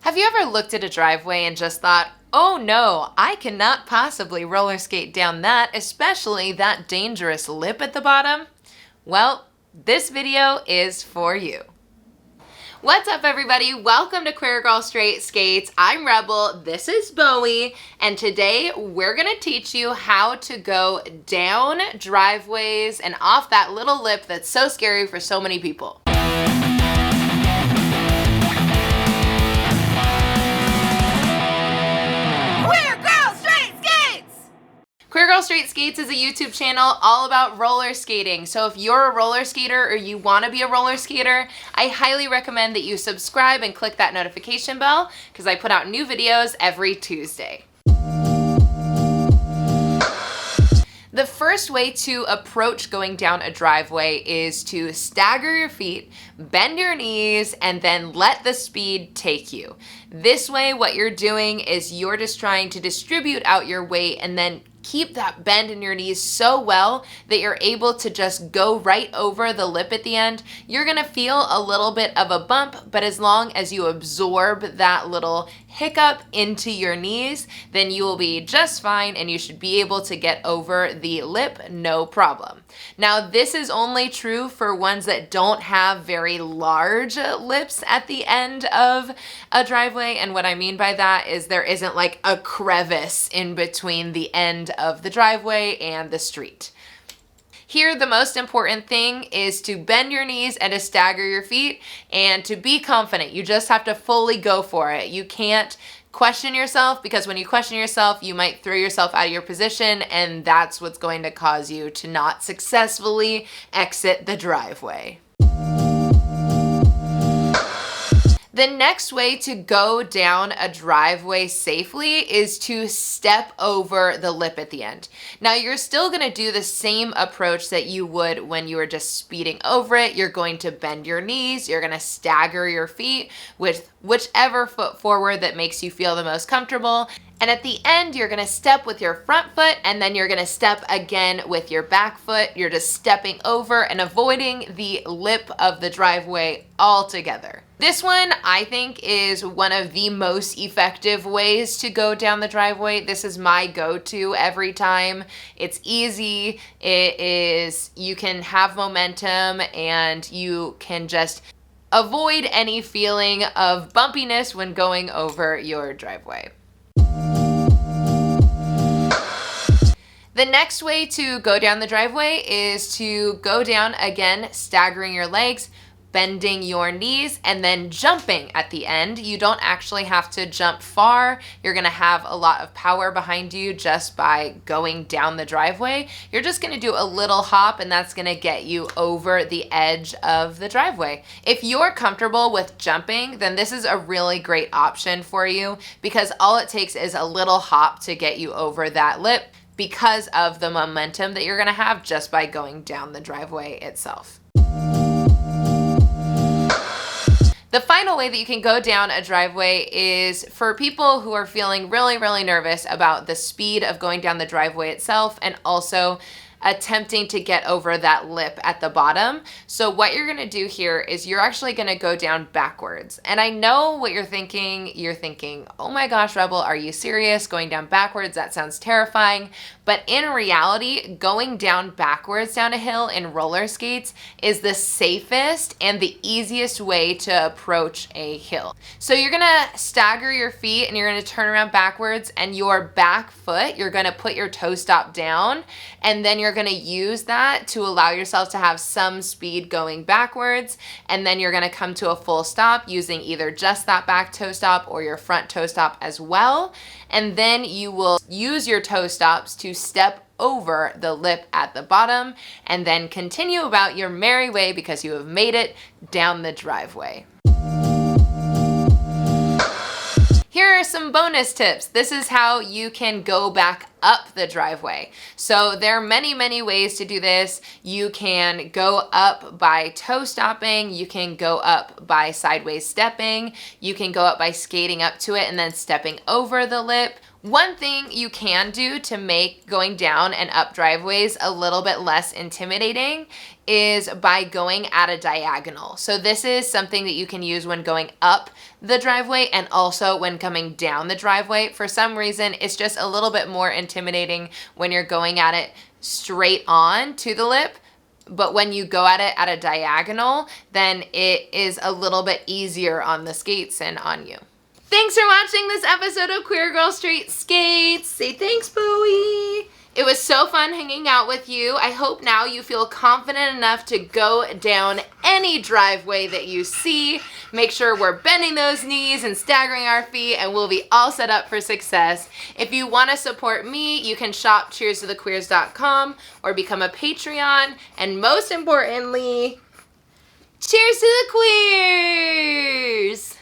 Have you ever looked at a driveway and just thought, oh no, I cannot possibly roller skate down that, especially that dangerous lip at the bottom? Well, this video is for you. What's up everybody? Welcome to Queer Girl Straight Skates. I'm Rebel, this is Bowie, and today we're gonna teach you how to go down driveways and off that little lip that's so scary for so many people. Queer Girl Straight Skates is a YouTube channel all about roller skating. So if you're a roller skater or you want to be a roller skater, I highly recommend that you subscribe and click that notification bell because I put out new videos every Tuesday. The first way to approach going down a driveway is to stagger your feet, bend your knees, and then let the speed take you. This way, what you're doing is you're just trying to distribute out your weight and then keep that bend in your knees so well that you're able to just go right over the lip at the end. You're gonna feel a little bit of a bump, but as long as you absorb that little hiccup into your knees, then you will be just fine and you should be able to get over the lip, no problem. Now, this is only true for ones that don't have very large lips at the end of a driveway, and what I mean by that is there isn't like a crevice in between the end of the driveway and the street. Here, the most important thing is to bend your knees and to stagger your feet and to be confident. You just have to fully go for it. You can't question yourself, because when you question yourself, you might throw yourself out of your position, and that's what's going to cause you to not successfully exit the driveway. The next way to go down a driveway safely is to step over the lip at the end. Now, you're still gonna do the same approach that you would when you were just speeding over it. You're going to bend your knees, you're gonna stagger your feet with whichever foot forward that makes you feel the most comfortable. And at the end, you're gonna step with your front foot, and then you're gonna step again with your back foot. You're just stepping over and avoiding the lip of the driveway altogether. This one, I think, is one of the most effective ways to go down the driveway. This is my go-to every time. It's easy, you can have momentum, and you can just avoid any feeling of bumpiness when going over your driveway. The next way to go down the driveway is to go down again, staggering your legs, bending your knees, and then jumping at the end. You don't actually have to jump far. You're gonna have a lot of power behind you just by going down the driveway. You're just gonna do a little hop, and that's gonna get you over the edge of the driveway. If you're comfortable with jumping, then this is a really great option for you, because all it takes is a little hop to get you over that lip, because of the momentum that you're gonna have just by going down the driveway itself. The final way that you can go down a driveway is for people who are feeling really, really nervous about the speed of going down the driveway itself, and also attempting to get over that lip at the bottom. So what you're gonna do here is you're actually gonna go down backwards. And I know what you're thinking. You're thinking, oh my gosh, Rebel, are you serious? Going down backwards, that sounds terrifying. But in reality, going down backwards down a hill in roller skates is the safest and the easiest way to approach a hill. So you're gonna stagger your feet and you're gonna turn around backwards, and your back foot, you're gonna put your toe stop down, and then you're gonna use that to allow yourself to have some speed going backwards, and then you're gonna come to a full stop using either just that back toe stop or your front toe stop as well. And then you will use your toe stops to step over the lip at the bottom, and then continue about your merry way because you have made it down the driveway. Here are some bonus tips. This is how you can go back up the driveway. So there are many, many ways to do this. You can go up by toe stopping, you can go up by sideways stepping, you can go up by skating up to it and then stepping over the lip. One thing you can do to make going down and up driveways a little bit less intimidating is by going at a diagonal. So this is something that you can use when going up the driveway and also when coming down the driveway. For some reason, it's just a little bit more intimidating when you're going at it straight on to the lip. But when you go at it at a diagonal, then it is a little bit easier on the skates and on you. Thanks for watching this episode of Queer Girl Straight Skates. Say thanks, Bowie. It was so fun hanging out with you. I hope now you feel confident enough to go down any driveway that you see. Make sure we're bending those knees and staggering our feet, and we'll be all set up for success. If you want to support me, you can shop cheerstothequeers.com or become a Patreon. And most importantly, cheers to the queers!